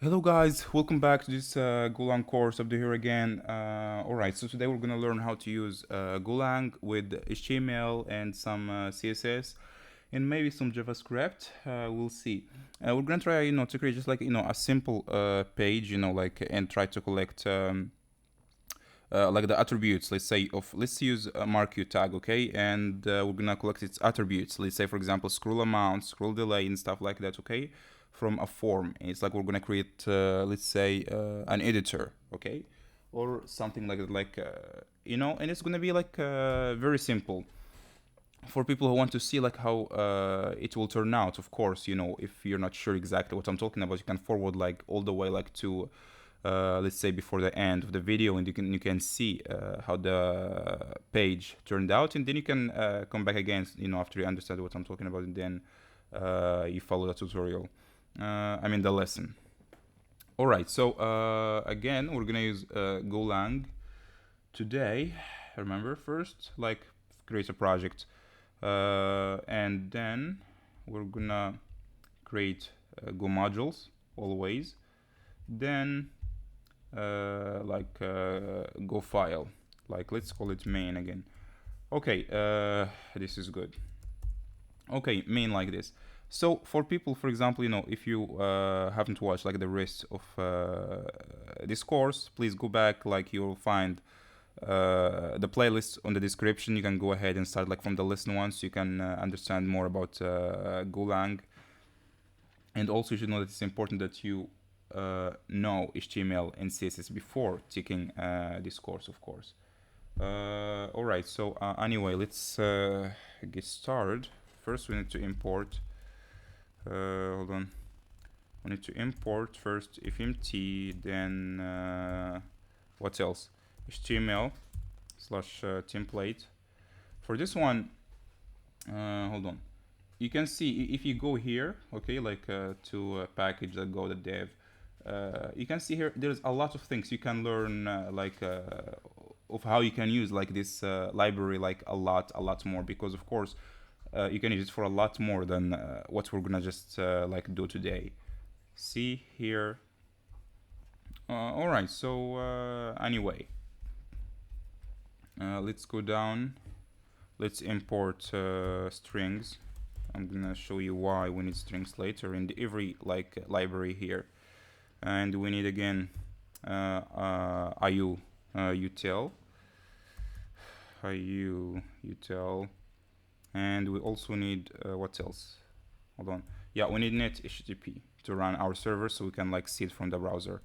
Hello guys, welcome back to this Golang course. Abdu here again. Alright, so today we're gonna learn how to use Golang with HTML and some CSS and maybe some JavaScript. We'll see. We're gonna try, to create just like a simple page, and try to collect like the attributes. Let's use a Marquee tag, okay? And we're gonna collect its attributes. Let's say, for example, scroll amount, scroll delay, and stuff like that, okay? From a form. And it's like we're gonna create, let's say, an editor, okay? Or something like that, and it's gonna be like very simple for people who want to see like how it will turn out. Of course, if you're not sure exactly what I'm talking about, you can forward like all the way like to let's say before the end of the video, and you can see how the page turned out, and then you can come back again, after you understand what I'm talking about, and then you follow the tutorial. I mean the lesson. All right. So again, we're gonna use Golang today. Remember, first like create a project, and then we're gonna create Go modules always. Then Go file, like let's call it main again. Okay, this is good. Okay, main like this. So for people, for example, if you haven't watched like the rest of this course, please go back. Like you'll find the playlist on the description. You can go ahead and start like from the lesson one, so you can understand more about Golang. And also you should know that it's important that you know HTML and CSS before taking this course, of course. All right, so anyway, let's get started. First, we need to import. Hold on. We need to import first fmt, then what else? HTML slash template. For this one, hold on. You can see if you go here, okay, like to package.go.dev, you can see here there's a lot of things you can learn, of how you can use like this library, like a lot more, because of course you can use it for a lot more than what we're gonna just like do today. See here. All right, so anyway, let's go down. Let's import strings. I'm gonna show you why we need strings later in every like library here. And we need again IU util, and we also need what else? Hold on. Yeah, we need net HTTP to run our server, so we can like see it from the browser.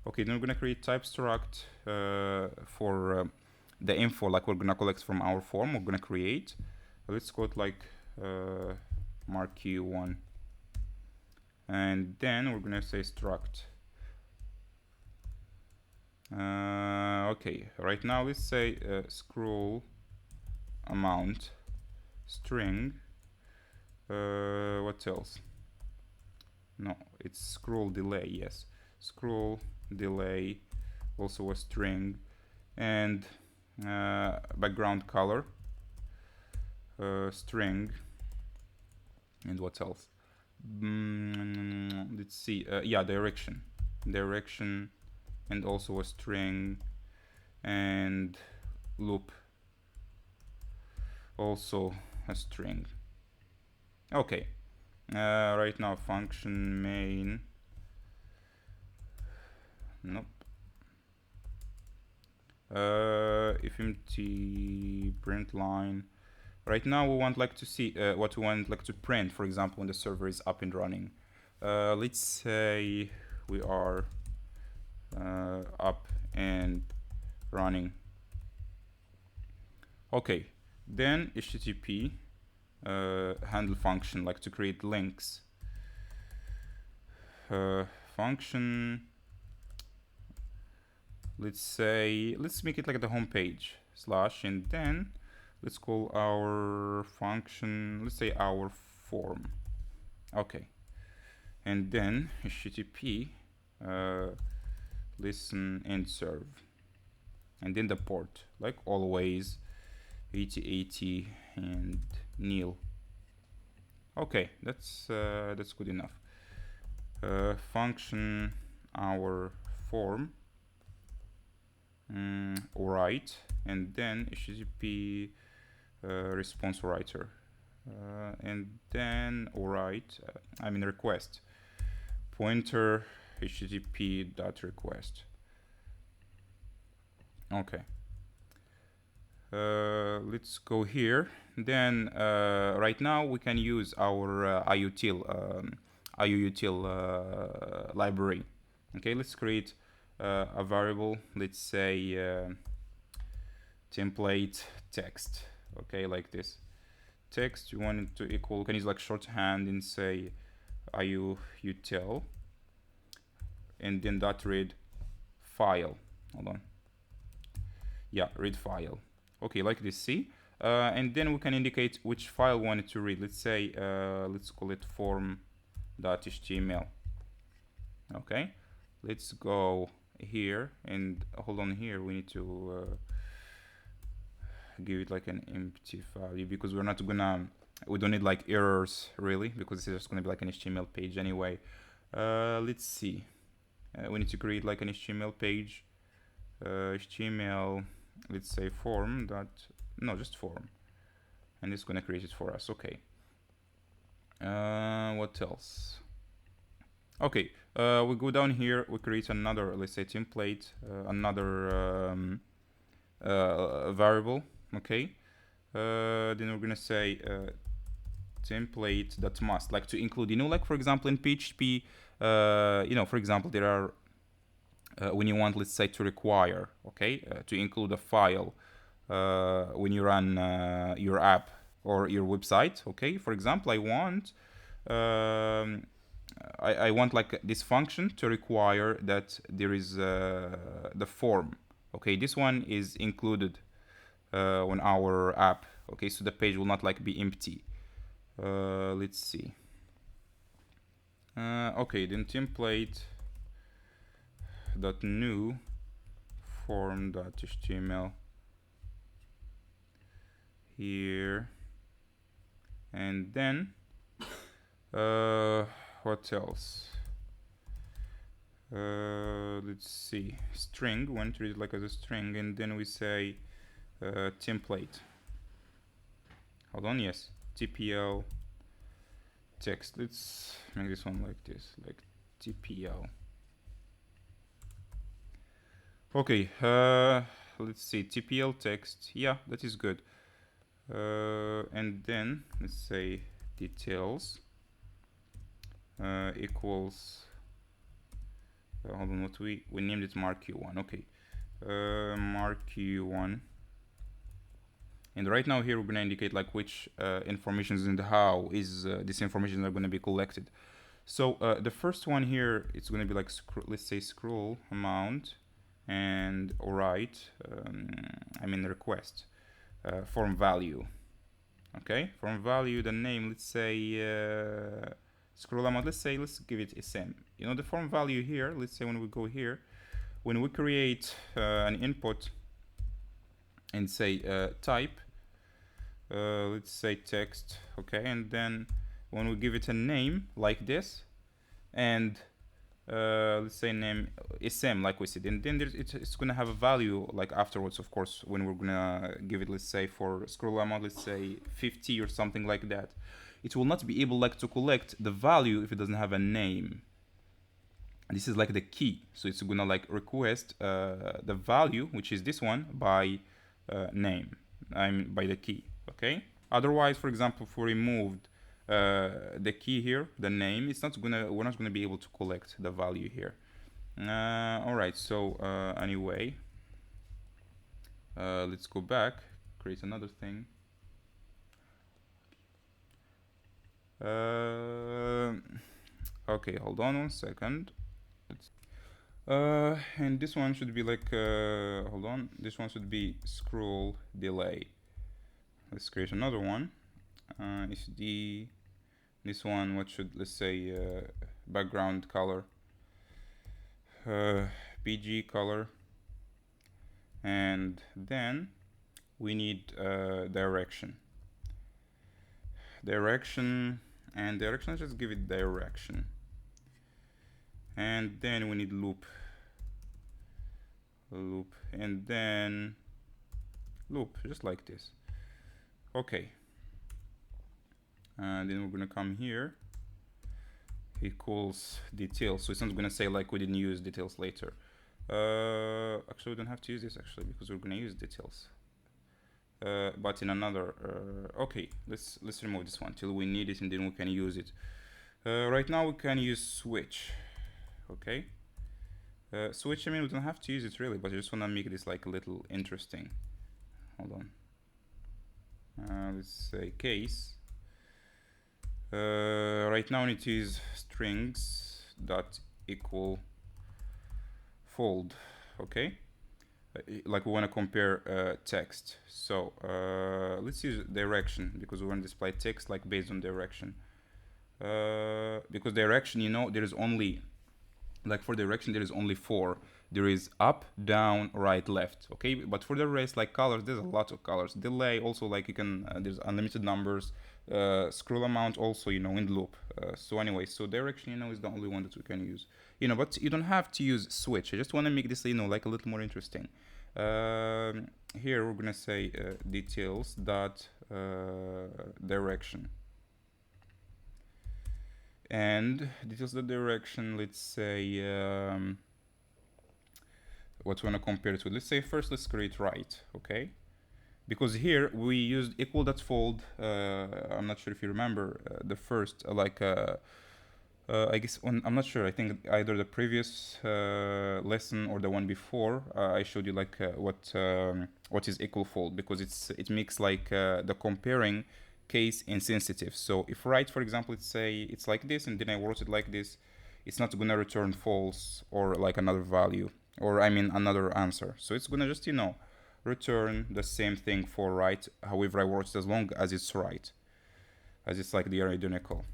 Okay, then we're gonna create type struct for the info like we're gonna collect from our form. We're gonna create. Let's call it like Marquee1, and then we're gonna say struct. Okay, right now let's say scroll amount string. What else? No, it's scroll delay. Yes, scroll delay, also a string, and background color string, and what else? Let's see. Yeah, direction, and also a string, and loop, also a string. Okay, right now function main. Nope. fmt print line. Right now we want like to see what we want like to print, for example, when the server is up and running. Let's say we are up and running. Okay, then HTTP handle function, like to create links. Function, let's make it like the home page slash, and then let's call our function, let's say our form. Okay, and then HTTP listen and serve, and then the port, like always 8080 and nil. Okay, that's good enough. Function our form write, and then HTTP response writer, and then write request pointer HTTP dot request. Okay. Let's go here. Then right now we can use our IUtil library. Okay, let's create a variable. Let's say template text. Okay, like this. Text you want it to equal. You can use like shorthand and say IUtil, and then dot read file. Hold on. Yeah, read file. Okay, like this. See. And then we can indicate which file we want it to read. Let's say let's call it form.html. Okay, let's go here and hold on. Here we need to give it like an empty value, because we don't need like errors really, because this is just going to be like an HTML page anyway. Let's see. We need to create like an HTML page. HTML, let's say just form, and it's gonna create it for us. Okay. What else? Okay, we go down here, we create another, let's say template, another variable. Okay, then we're gonna say template that must, like, to include, like for example in PHP, for example there are when you want, let's say, to require, okay, to include a file when you run your app or your website. Okay, for example, I want like this function to require that there is the form. Okay, this one is included on our app. Okay, so the page will not like be empty. Let's see. Okay, then template .new form.html here, and then what else? Let's see, string. We want to read it like as a string, and then we say template. Hold on, yes, TPL text. Let's make this one like this, like TPL. Okay, let's see, TPL text. Yeah, that is good. And then let's say details equals hold on, what we named it Marquee 1. Okay, Marquee 1. And right now here we're going to indicate like which information is and how is this information are going to be collected. So the first one here, it's going to be like let's say scroll amount and write request form value. Okay, form value, the name, let's say scroll amount, let's give it SM. The form value here, let's say when we go here, when we create an input and say type, let's say text. Okay, and then when we give it a name like this, and let's say name SM like we said, and then it's gonna have a value like afterwards, of course, when we're gonna give it, let's say for scroll amount, let's say 50 or something like that. It will not be able like to collect the value if it doesn't have a name. And this is like the key, so it's gonna like request the value, which is this one, by name, by the key. Okay, otherwise, for example, if we removed the key here, the name, we're not gonna be able to collect the value here. All right, so anyway, let's go back, create another thing. Okay, hold on 1 second. And this one should be like hold on, this one should be scroll delay. Let's create another one. This one, what should, let's say background color, PG color, and then we need direction, and direction, just give it direction, and then we need loop, and then loop, just like this. Okay, and then we're gonna come here, equals details, so it's not gonna say like we didn't use details later. Actually we don't have to use this actually, because we're gonna use details, but in another, okay, let's remove this one till we need it, and then we can use it. Right now we can use switch. Okay, switch, I mean, we don't have to use it really, but I just want to make this like a little interesting. Hold on, let's say case. Right now we need to use strings dot equal fold. Okay, like we want to compare text, so let's use direction, because we want to display text like based on direction, because direction, you know, there is only, like for direction there is only 4. There is up, down, right, left. Okay, but for the rest, like colors, there's a lot of colors. Delay also, like you can, there's unlimited numbers. Scroll amount also, you know, in loop. So anyway, so direction, you know, is the only one that we can use, you know, but you don't have to use switch. I just want to make this, you know, like a little more interesting. Here we're gonna say details dot direction, and details dot direction, let's say what we want to compare it with. Let's say first let's create right. Okay, because here we used equal dot fold. I'm not sure if you remember the first I guess I'm not sure, I think either the previous lesson or the one before, I showed you like what is equal fold, because it makes like the comparing case insensitive. So if right, for example, let's say it's like this, and then I wrote it like this, it's not gonna return false or like another value, or I mean another answer. So it's gonna just, you know, return the same thing for right, however I wrote it, as long as it's right, as it's like they are identical.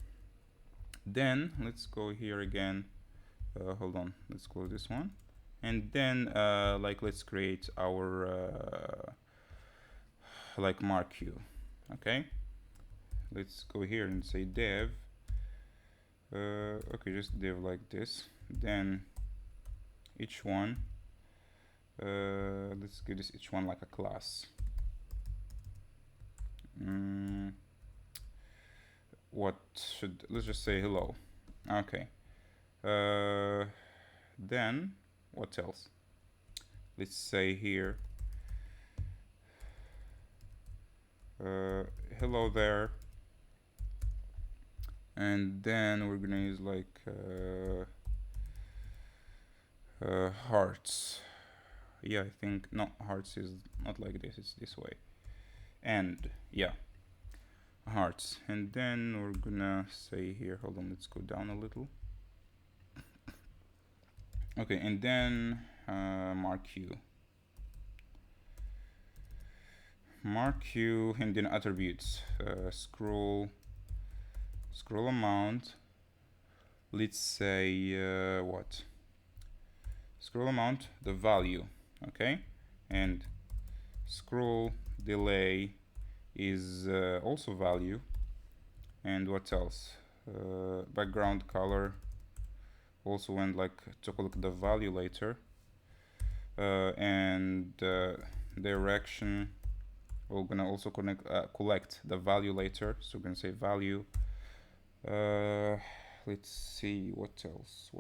Then let's go here again, hold on, let's close this one, and then like let's create our like Marquee. Okay, let's go here and say dev, okay, just dev like this, then each one, let's give this each one like a class. What should, let's just say hello. Okay, then what else? Let's say here hello there, and then we're gonna use like hearts. Yeah, I think, no, hearts is not like this, it's this way, and yeah, hearts. And then we're gonna say here, hold on, let's go down a little. Okay, and then Marquee, and then attributes, scroll amount, let's say what, scroll amount, the value. Okay, and scroll delay is also value, and what else, background color also went like to look at the value later, and direction, we're gonna also collect the value later, so we're gonna say value. Let's see what else,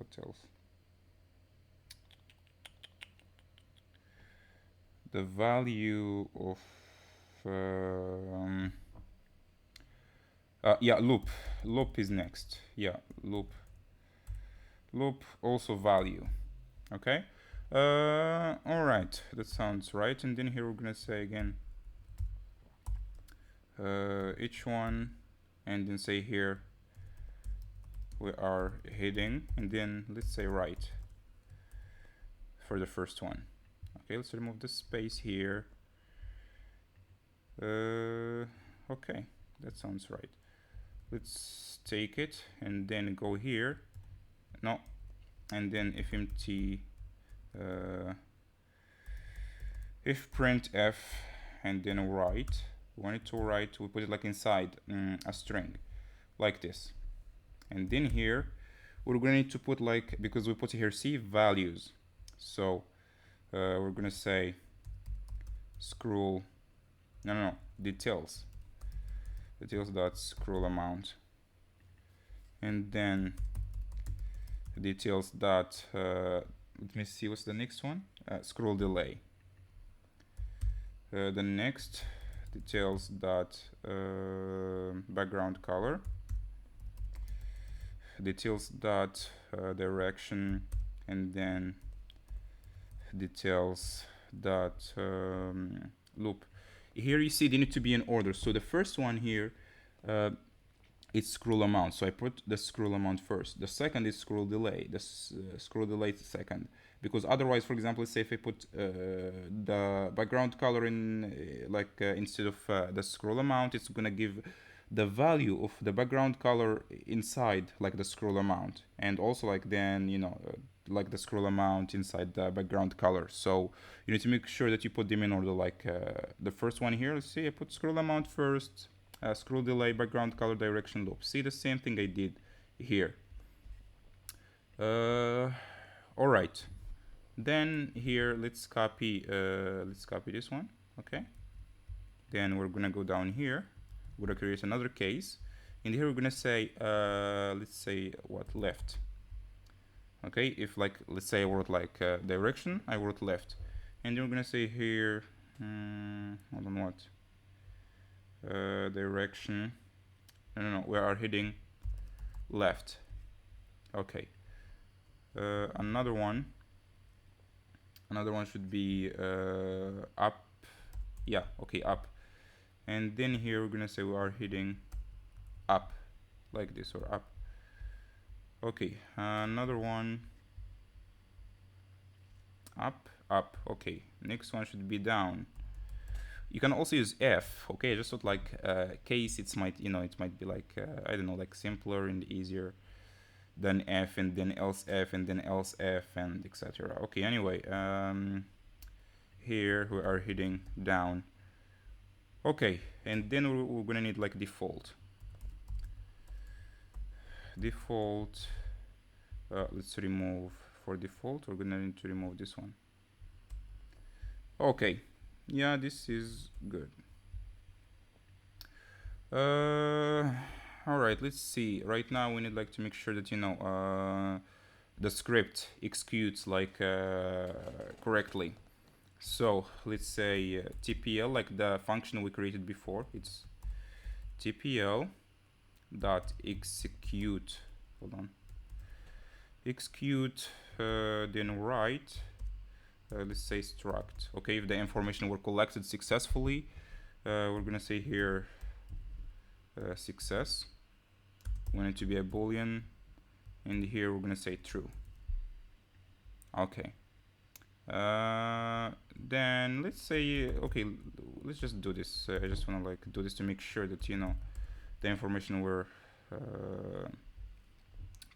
the value of yeah, loop is next. Yeah, loop also value. Okay, all right, that sounds right. And then here we're gonna say again each one, and then say here we are heading, and then let's say right for the first one. Okay, let's remove the space here. Okay, that sounds right. Let's take it and then go here, no, and then if empty, if printf, and then write, we want it to write, we put it like inside a string like this, and then here we're gonna need to put like, because we put here C values, so we're gonna say scroll, no, details dot scroll amount, and then details dot let me see what's the next one, scroll delay. The next details dot background color, details dot direction, and then details dot loop. Here you see they need to be in order. So the first one here, it's scroll amount. So I put the scroll amount first. The second is scroll delay. The scroll delay is second. Because otherwise, for example, let's say if I put the background color in, instead of the scroll amount, it's gonna give the value of the background color inside like the scroll amount, and also like then like the scroll amount inside the background color. So you need to make sure that you put them in order. Like the first one here, let's see, I put scroll amount first, scroll delay, background color, direction, loop. See the same thing I did here. All right. Then here, let's copy this one. Okay. Then we're gonna go down here. We're gonna create another case, and here we're gonna say, let's say what, left. Okay, if like, let's say I wrote like direction, I wrote left, and you're gonna say here, hold on, what? Direction. No, we are heading left. Okay. Another one should be up. Yeah, okay, up. And then here we're gonna say we are heading up, like this, or up. Okay, another one, up. Okay, next one should be down. You can also use F. Okay, just sort of like case, it might be like I don't know, like simpler and easier than F, and then else F, and then else F, and etc. Okay, anyway, here we are heading down. Okay, and then we're gonna need like default. Let's remove, for default we're gonna need to remove this one. Okay, yeah, this is good. All right, let's see. Right now we need like to make sure that the script executes like correctly. So let's say TPL, like the function we created before. It's TPL dot execute. Hold on. Execute, then write. Let's say struct. Okay, if the information were collected successfully, we're gonna say here success. We want it to be a boolean, and here we're gonna say true. Okay. Then let's say, okay, let's just do this. I just want to like do this to make sure that the information were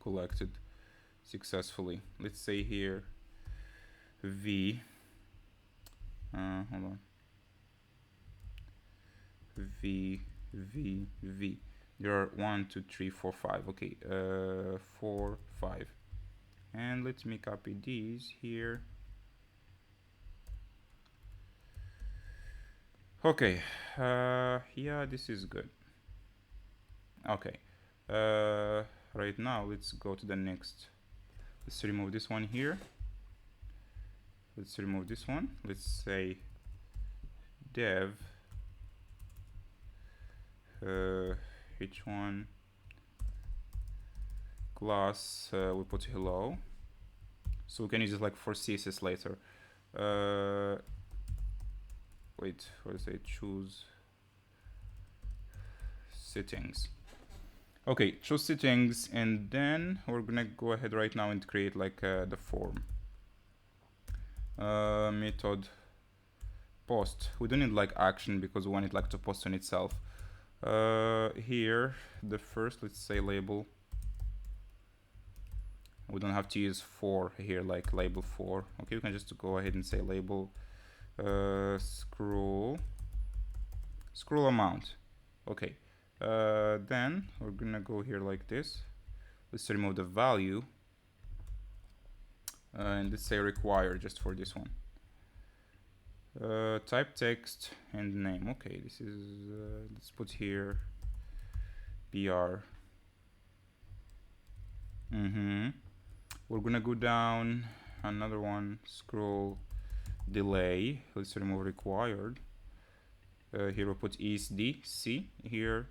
collected successfully. Let's say here v, hold on, v. There are 1 2 3 4 5. Okay, 4 5, and let me copy these here. Okay, yeah, this is good. Okay, right now let's go to the next. Let's remove this one here. Let's remove this one. Let's say dev h1 class, we put hello, so we can use it like for CSS later. Wait, what is it? Choose settings. Okay, choose settings, and then we're gonna go ahead right now and create like the form. Method post. We don't need like action because we want it like to post on itself. Here, the first, let's say label. We don't have to use for here, like label for. Okay, we can just go ahead and say label scroll amount. Okay, then we're gonna go here like this. Let's remove the value, and let's say required just for this one. Type text and name. Okay, this is let's put here BR. We're gonna go down another one, scroll, delay. Let's remove required. Here we'll put ESD, C here,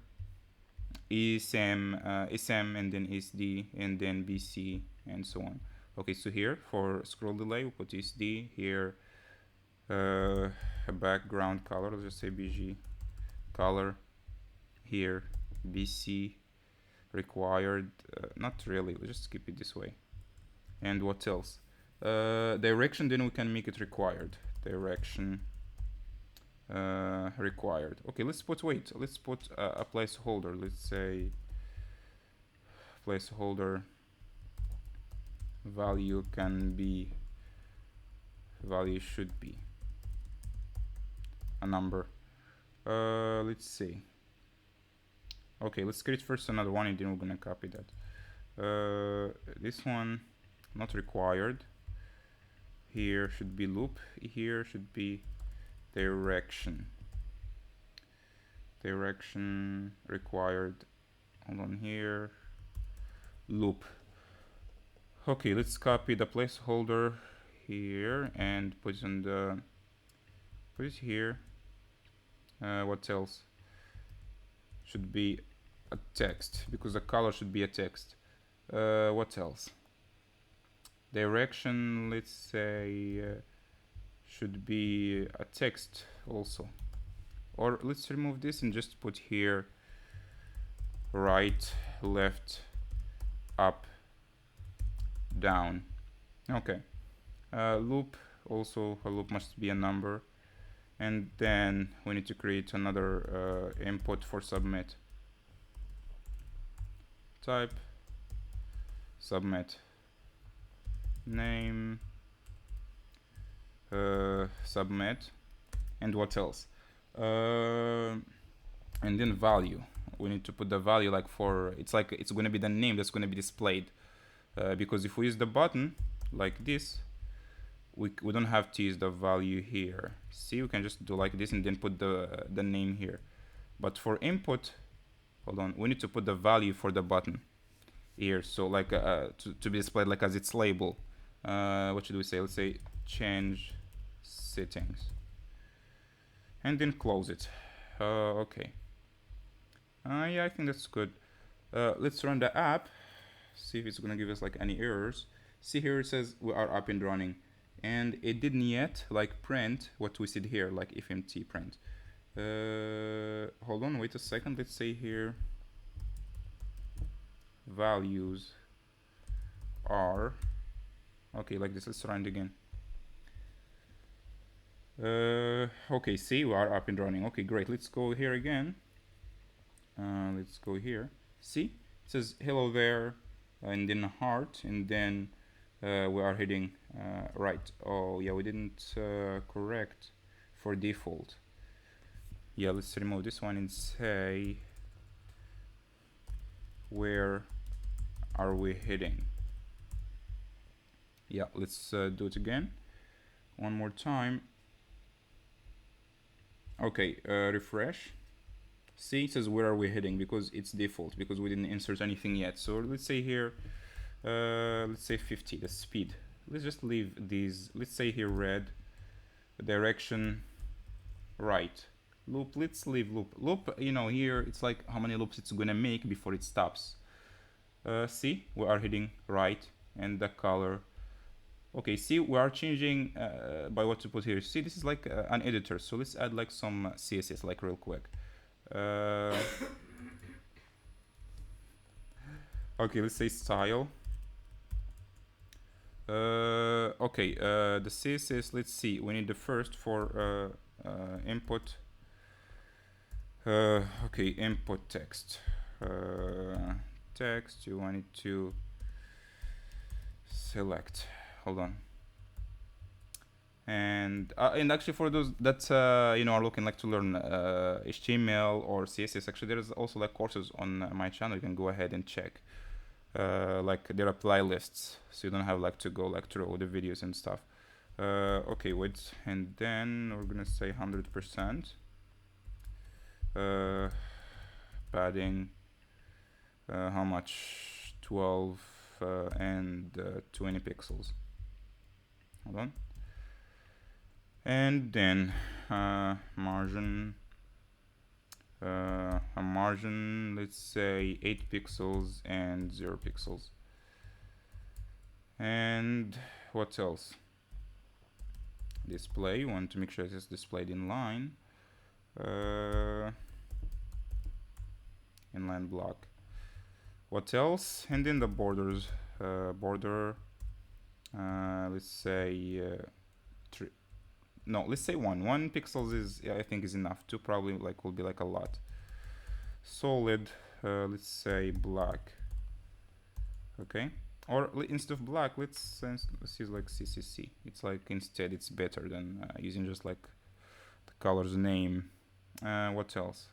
SM, and then ESD, and then BC, and so on. Okay, so here for scroll delay, we'll put ESD here, a background color, let's just say BG color, here BC, required, not really, we'll just keep it this way. And what else? Direction, then we can make it required. Direction required. Okay, let's put a placeholder. Let's say placeholder value should be a number. Let's see. Okay, let's create first another one, and then we're gonna copy that. This one not required. Here should be loop. Here should be direction required. Hold on, here loop. Okay, let's copy the placeholder here and put it here. What else? Should be a text, because the color should be a text. What else? Direction, let's say, should be a text also. Or let's remove this and just put here right, left, up, down. Okay. Loop, also a loop must be a number. And then we need to create another input for submit. Type submit name, submit, and what else? And then value. We need to put the value like for, it's going to be the name that's going to be displayed, because if we use the button like this, we don't have to use the value here. See, we can just do like this and then put the name here. But for input, hold on, we need to put the value for the button here, so like to be displayed like as its label. What should we say? Let's say change settings, and then close it. Okay. Yeah, I think that's good. Let's run the app, see if it's gonna give us like any errors. See, here it says we are up and running, and it didn't yet like print what we said here, like fmt print. Hold on, wait a second. Let's say here values are okay, like this. Let's run it again. Okay, see, we are up and running. Okay, great. Let's go here again. Let's go here. See, it says hello there, and then a heart, and then we are heading right. Oh yeah, we didn't correct for default. Yeah, let's remove this one and say where are we heading. Yeah, let's do it again one more time. Okay, refresh. See, it says where are we heading, because it's default, because we didn't insert anything yet. So let's say here, let's say 50, the speed. Let's just leave these. Let's say here red, direction right, loop. Let's leave loop. You know, here it's like how many loops it's gonna make before it stops. See, we are heading right, and the color. Okay, see, we are changing by what to put here. See, this is like an editor, so let's add like some CSS like real quick. Okay, let's say style. Okay, the CSS, let's see, we need the first for input. Okay, input text. Text, you want it to select. Hold on. And actually, for those that you know, are looking like to learn HTML or CSS, actually there is also like courses on my channel. You can go ahead and check. like their playlists, so you don't have like to go like through all the videos and stuff. Okay, wait, and then we're gonna say 100%. Padding, how much? 12 and 20 pixels. Hold on. And then margin, a margin, let's say 8 pixels and 0 pixels. And what else? Display, you want to make sure it is displayed in line. Inline block. What else? And then the borders, border, let's say let's say 1 pixels is, I think, is enough. 2 probably like will be like a lot. Solid, let's say black. Okay, or instead of black, let's use like CCC. It's like, instead it's better than using just like the color's name. What else?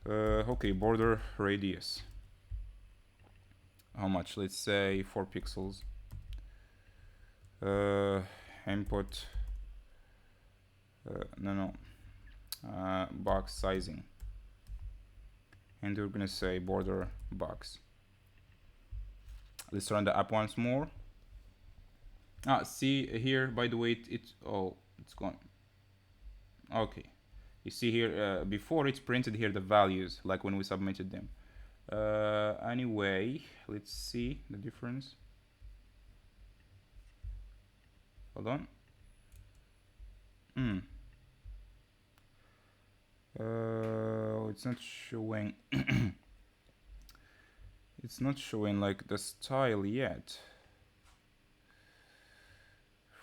Okay, border radius. How much? Let's say 4 pixels. Input, box sizing, and we're gonna say border box. Let's run the app once more. See here, by the way, it's gone. Okay, you see here, before it's printed here the values like when we submitted them. Anyway, let's see the difference. Hold on. It's not showing. It's not showing like the style yet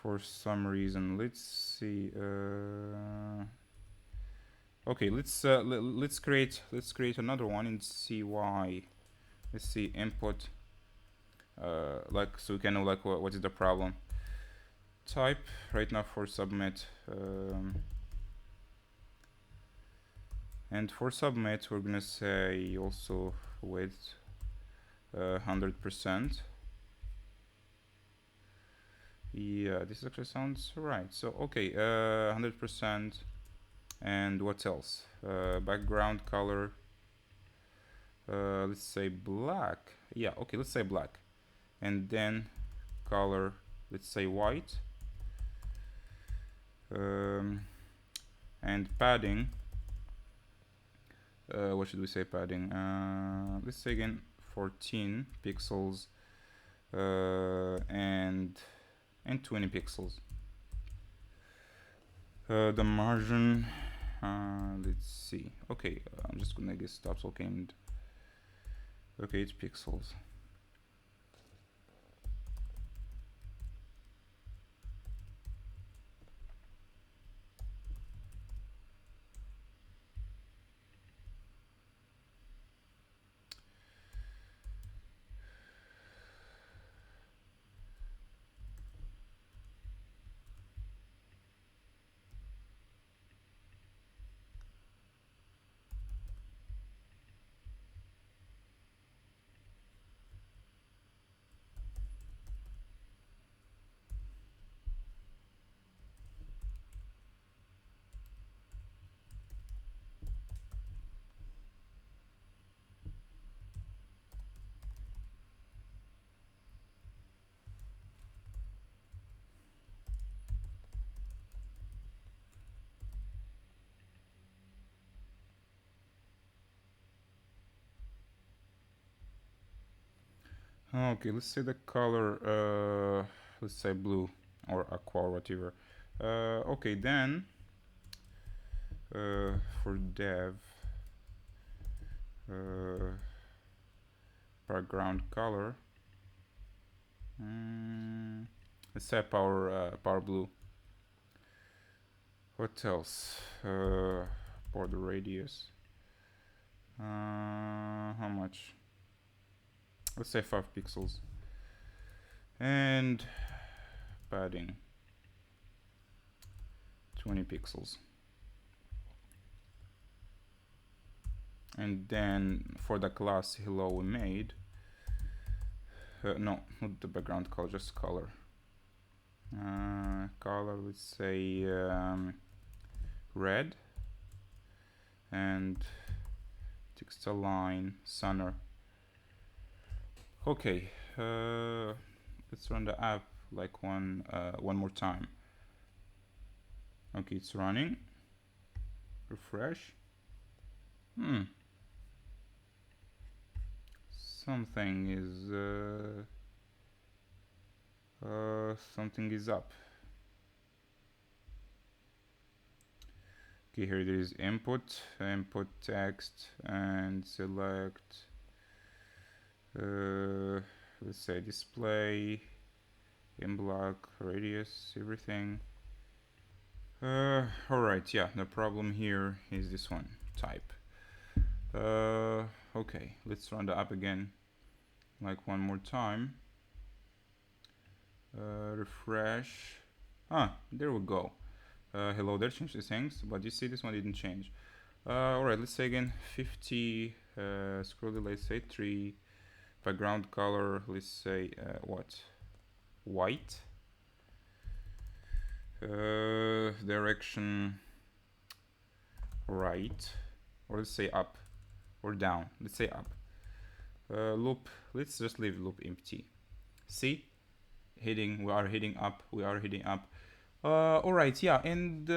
for some reason. Let's see. Okay, let's create another one and see why. Let's see input, like, so we can know like what is the problem. Type right now for submit, and for submit we're gonna say also width 100%. Yeah, this actually sounds right. So okay, 100%. And what else? Background color, let's say black. Yeah, okay, let's say black. And then color, let's say white. And padding, what should we say padding? Let's say again 14 pixels and 20 pixels. The margin, let's see. Okay, I'm just gonna get stops. Okay, and okay, it's pixels. Okay, let's say the color, let's say blue or aqua or whatever. Okay, then for dev, background color, let's say power blue. What else? Border radius, how much? Let's say 5 pixels. And padding 20 pixels. And then for the class hello we made, no, not the background color, just color. Color, let's say red, and text align center. Okay, let's run the app like one more time. Okay, it's running. Refresh. Something is up. Okay, here there is input text, and select let's say display in black, radius, everything. Alright, yeah, the problem here is this one, type. Okay, let's run the app again like one more time. Refresh. There we go. Hello there, changed the things, but you see this one didn't change. Alright, let's say again 50 scroll delay, let's say 3, background color, let's say what, white, direction right, or let's say up, or down, let's say up. Loop, let's just leave loop empty. See, heading, we are heading up, alright, yeah, and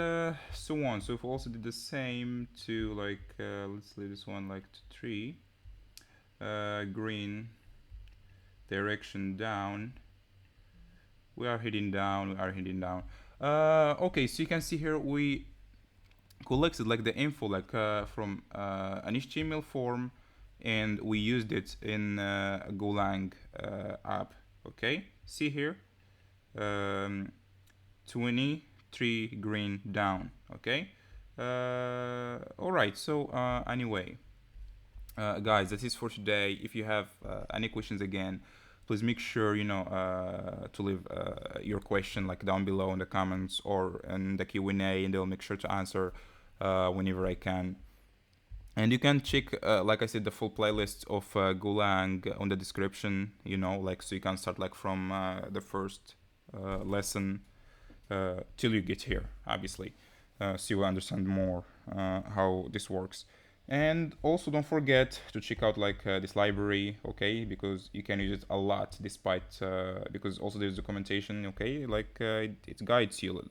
so on. So if we also did the same to like let's leave this one like to 3, green, direction down, we are heading down. Okay, so you can see here we collected like the info like from an HTML form, and we used it in a Golang app. Okay, see here, 23 green down. Okay, alright, so anyway, guys, that is for today. If you have any questions, again, please make sure to leave your question like down below in the comments or in the Q&A, and I'll make sure to answer whenever I can. And you can check, like I said, the full playlist of Golang on the description, like, so you can start like from the first lesson till you get here, obviously, so you will understand more how this works. And also don't forget to check out like this library, okay, because you can use it a lot, despite because also there's documentation, okay, like it guides you,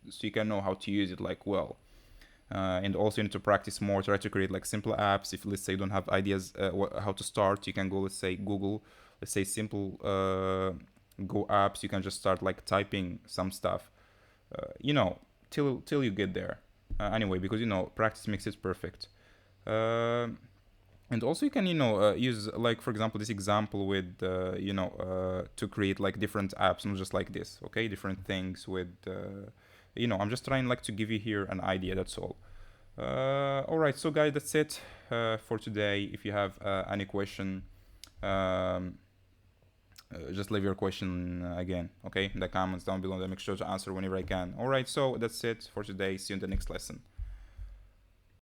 so you can know how to use it like well. And also you need to practice more, try to create like simple apps. If let's say you don't have ideas how to start, you can go, let's say, Google, let's say simple Go apps. You can just start like typing some stuff, till you get there. Anyway, because practice makes it perfect. And also you can use, like, for example, this example with to create like different apps, not just like this, okay, different things with I'm just trying like to give you here an idea, that's all. All right, so guys, that's it for today. If you have any question, just leave your question again, okay, in the comments down below, and make sure to answer whenever I can. All right, so that's it for today. See you in the next lesson.